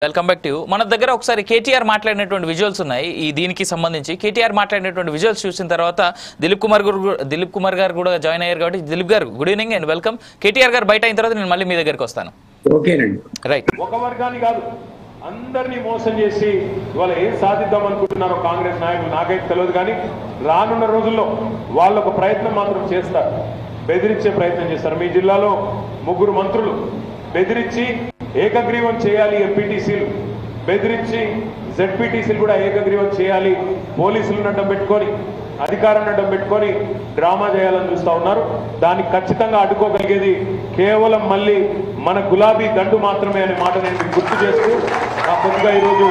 Welcome back to మన దగ్గర ఒకసారి కేటీఆర్ మాట్లాడినటువంటి విజువల్స్ ఉన్నాయి. ఈ దీనికి సంబంధించి కేటీఆర్ మాట్లాడినటువంటి విజువల్స్ చూసిన తర్వాత దిలీప్ కుమార్ గారు కూడా జాయిన్ అయ్యారు. కాబట్టి దిలీప్ గారు good evening and welcome. KTR గారు బయట అయిన తర్వాత నేను మళ్ళీ మీ దగ్గరికి వస్తాను. ఓకేనండి. రైట్. ఒక వర్గాన్ని కాదు అందరినీ మోసం చేసి ఇవాళ ఏం సాధిద్దాం అనుకుంటున్నారో కాంగ్రెస్ నాయకులు నాకైతే తెలియదు. కానీ రానున్న రోజుల్లో వాళ్ళు ఒక ప్రయత్నం మాత్రం చేస్తారు, బెదిరించే ప్రయత్నం చేస్తారు. మీ జిల్లాలో 3 మంత్రులు బెదిరించి ఏకగ్రీవం చేయాలి, ఎంపీటీసీలు బెదిరించి జెడ్పీటీసీలు కూడా ఏకగ్రీవం చేయాలి, పోలీసులను అడ్డం పెట్టుకొని అధికారాన్ని అడ్డం పెట్టుకొని డ్రామా చేయాలని చూస్తూ ఉన్నారు. దాన్ని ఖచ్చితంగా అడ్డుకోగలిగేది కేవలం మళ్ళీ మన గులాబీ దండు మాత్రమే అనే మాట నేను మీకు గుర్తు చేస్తూ నా కొద్దిగా ఈరోజు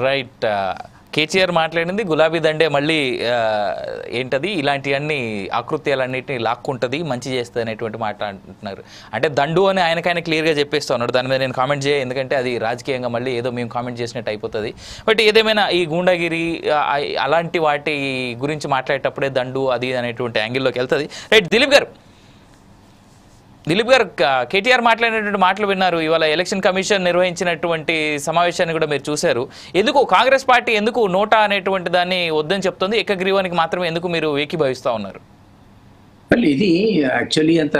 రైట్. కేటీఆర్ మాట్లాడింది గులాబీ దండే మళ్ళీ ఏంటది ఇలాంటివన్నీ ఆకృత్యాలన్నింటినీ లాక్కుంటుంది, మంచి చేస్తుంది అనేటువంటి మాట అంటున్నారు. అంటే దండు అని ఆయనకైనా క్లియర్గా చెప్పేస్తూ ఉన్నాడు. దాని మీద నేను కామెంట్ చేయ, ఎందుకంటే అది రాజకీయంగా మళ్ళీ ఏదో మేము కామెంట్ చేసినట్టు అయిపోతుంది. బట్ ఏదేమైనా ఈ గూండాగిరి అలాంటి వాటి గురించి మాట్లాడేటప్పుడే దండు అది అనేటువంటి యాంగిల్లోకి వెళ్తుంది. రైట్. దిలీప్ గారు కేటీఆర్ మాట్లాడినటువంటి మాటలు విన్నారు. ఇవాళ ఎలక్షన్ కమిషన్ నిర్వహించినటువంటి సమావేశాన్ని కూడా మీరు చూశారు. ఎందుకు కాంగ్రెస్ పార్టీ ఎందుకు నోటా అనేటువంటి దాన్ని వద్దని చెప్తుంది, ఏకగ్రీవానికి మాత్రమే ఎందుకు మీరు ఏకీభవిస్తూ ఉన్నారు? ఇది యాక్చువల్లీ అంత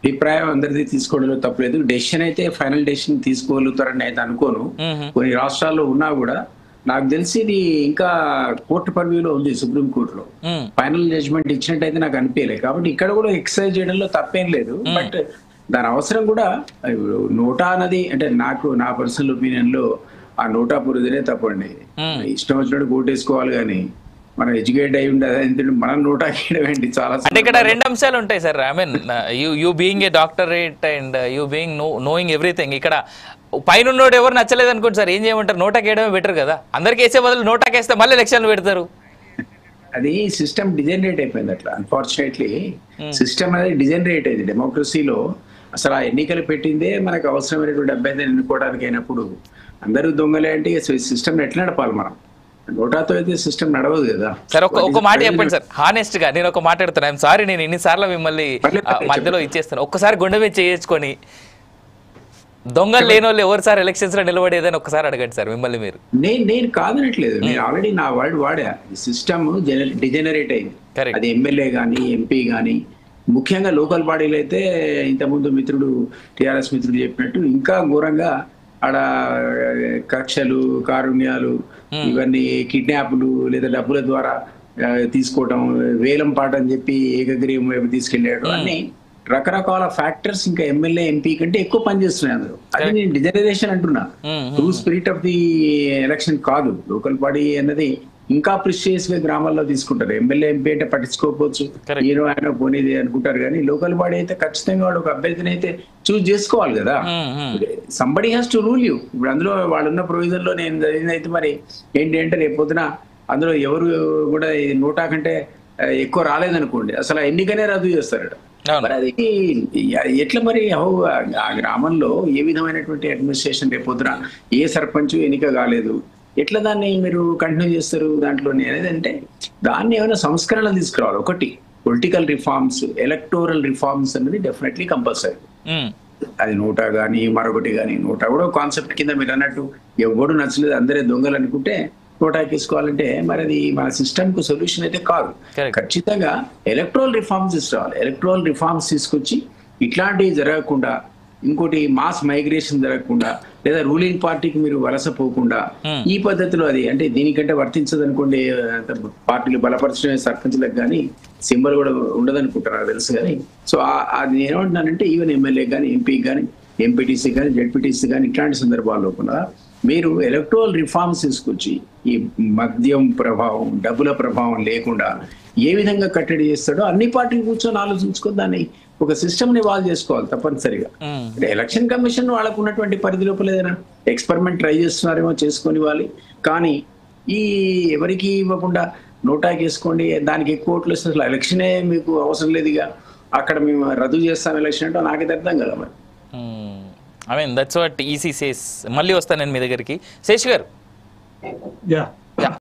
అభిప్రాయం అందరిది తీసుకోవడంలో తప్పలేదు. డెసిషన్ అయితే ఫైనల్ డెసిషన్ తీసుకోగలుగుతారని అయితే అనుకోను. కొన్ని రాష్ట్రాల్లో ఉన్నా కూడా నాకు తెలిసి ఇది ఇంకా కోర్టు పర్వ్యూలో ఉంది, సుప్రీం కోర్టులో ఫైనల్ జడ్జ్మెంట్ ఇచ్చినట్టయితే నాకు అనిపించలేదు. కాబట్టి ఇక్కడ కూడా ఎక్సర్సైజ్ చేయడంలో తప్పేం లేదు. బట్ దాని అవసరం కూడా నోటా అన్నది అంటే నా పర్సనల్ ఒపీనియన్ లో ఆ నోటా పురుదనే తప్పండి. ఇష్టం వచ్చినట్టు కోటేసుకోవాలి కానీ మనం ఎడ్యుకేట్ అయి ఉండదు, ఎందుకంటే మనం నోటా చేయడం ఏంటి. చాలా అంటే ఇక్కడ 2 అంశాలు ఉంటాయి sir. I mean you being a doctorate and you being knowing everything. ఇక్కడ పైన ఉన్నోడు ఎవరు నచ్చలేదు అనుకోండి సార్, ఏం చేయమంటారు? నోటాకి వేయడమే బెటర్ కదా. అందరికి వేసే బదులు నోటాకి వేస్తే మళ్ళీ ఎలక్షన్లు పెడతారు. అది సిస్టమ్ డిజనరేట్ అయిపోయింది అట్లా. అన్ఫార్చునేట్లీ సిస్టమ్ అనేది డిజనరేట్ అయింది. డెమోక్రసీలో అసలు ఆ ఎన్నికలు పెట్టిందే మనకు అవసరమైనటువంటి అభ్యర్థిని ఎన్నుకోవడానికి అయినప్పుడు అందరూ దొంగలే అంటే సిస్టమ్ ఎట్లా నడపాలి? మనం నోటాతో అయితే సిస్టమ్ నడవదు కదా. సార్ ఒక మాట చెప్పండి సార్, హానెస్ట్ గా. నేను ఒక మాట అడుగుతాను. ఐఎమ్ సారీ, నేను ఎన్నిసార్లు మిమ్మల్ని మధ్యలో ఇచ్చేస్తాను. ఒక్కసారి గుండె మీద చేసుకొని దొంగలు లేని వాళ్ళు ఎవరు సార్ ఎలక్షన్స్ లో నిలబడేదని ఒక్కసారి అడగండి సార్ మిమ్మల్ని మీరు. నేను కాదనట్లేదు, నేను ఆల్రెడీ నా వర్డ్ వాడా. సిస్టమ్ డిజనరేట్ అయింది. అది ఎమ్మెల్యే కానీ ఎంపీ కానీ ముఖ్యంగా లోకల్ బాడీలు అయితే ఇంతకుముందు మిత్రుడు టిఆర్ఎస్ మిత్రుడు చెప్పినట్టు ఇంకా ఘోరంగా ఆడ కక్షలు, కారుణ్యాలు, ఇవన్నీ కిడ్నాప్లు లేదా డబ్బుల ద్వారా తీసుకోవటం, వేలం పాట అని చెప్పి ఏకగ్రీవం వైపు తీసుకెళ్ళాడు అన్ని రకరకాల ఫ్యాక్టర్స్ ఇంకా ఎమ్మెల్యే ఎంపీ కంటే ఎక్కువ పనిచేస్తున్నాయి అందరూ. అది నేను డిజనరేషన్ అంటున్నా. True spirit of the election కాదు. లోకల్ బాడీ అన్నది ఇంకా ప్రిషియస్ గా గ్రామాల్లో తీసుకుంటారు. ఎమ్మెల్యే ఎంపీ అంటే పట్టించుకోకపోవచ్చు, హీరో ఆయన పోనేది అనుకుంటారు. కానీ లోకల్ బాడీ అయితే ఖచ్చితంగా వాడు ఒక అభ్యర్థిని అయితే చూస్ చేసుకోవాలి కదా. Somebody has to rule you. ఇప్పుడు అందులో వాళ్ళున్న ప్రొవిజన్ లో నేను చదివింది అయితే మరి ఏంటి అంటే రేపు పొద్దున అందులో ఎవరు కూడా నోటా కంటే ఎక్కువ రాలేదనుకోండి, అసలు ఎన్నికనే రద్దు చేస్తారట. మరి అది ఎట్లా మరి ఆ గ్రామంలో ఏ విధమైనటువంటి అడ్మినిస్ట్రేషన్ రేపొద్దున ఏ సర్పంచ్ ఎన్నిక కాలేదు, ఎట్లా దాన్ని మీరు కంటిన్యూ చేస్తారు దాంట్లోనే అనేది? అంటే దాన్ని ఏమైనా సంస్కరణలు తీసుకురావాలి. ఒకటి పొలిటికల్ రిఫార్మ్స్, ఎలక్టోరల్ రిఫార్మ్స్ అనేది డెఫినెట్లీ కంపల్సరీ. అది నోటా కానీ మరొకటి కానీ. నోటా కూడా కాన్సెప్ట్ కింద మీరు అన్నట్టు ఎవడు నచ్చలేదు అందరే దొంగలు అనుకుంటే నోటాకి తీసుకోవాలంటే మరి అది మన సిస్టమ్ కు సొల్యూషన్ అయితే కాదు. ఖచ్చితంగా ఎలక్ట్రల్ రిఫార్మ్స్ తీసుకురావాలి. ఎలక్ట్రల్ రిఫార్మ్స్ తీసుకొచ్చి ఇట్లాంటివి జరగకుండా, ఇంకోటి మాస్ మైగ్రేషన్ జరగకుండా, లేదా రూలింగ్ పార్టీకి మీరు వలస పోకుండా ఈ పద్ధతిలో అది అంటే దీనికంటే వర్తించదు అనుకోండి. పార్టీలు బలపరచడమే సర్పంచ్లకు కానీ సింబల్ కూడా ఉండదనుకుంటారు నాకు తెలుసు. కానీ సో అది నేనేమంటున్నానంటే ఈవెన్ ఎమ్మెల్యే కానీ ఎంపీ కానీ ఎంపీటీసీ కానీ జెడ్పీటీసీ కానీ ఇట్లాంటి సందర్భాల్లో కూడా మీరు ఎలక్ట్రల్ రిఫార్మ్స్ తీసుకొచ్చి ఈ మద్యం ప్రభావం, డబ్బుల ప్రభావం లేకుండా ఏ విధంగా కట్టడి చేస్తాడో అన్ని పార్టీలు కూర్చొని ఆలోచించుకొని దాన్ని ఒక సిస్టమ్ ని ఇవాల్వ్ చేసుకోవాలి తప్పనిసరిగా. అంటే ఎలక్షన్ కమిషన్ వాళ్ళకు ఉన్నటువంటి పరిధి లోపల ఏదైనా ఎక్స్పెరిమెంట్ ట్రై చేస్తున్నారేమో చేసుకొని ఇవ్వాలి. కానీ ఈ ఎవరికి ఇవ్వకుండా నోటాకి వేసుకోండి, దానికి ఎక్కువ ఓట్లు వస్తే అసలు ఎలక్షనే మీకు అవసరం లేదు, ఇక అక్కడ మేము రద్దు చేస్తాం ఎలక్షన్ అంటే నాకైతే అర్థం కదా మరి. I mean that's what EC says. మళ్ళీ వస్తాను నేను మీ దగ్గరికి. శేష్ గారు.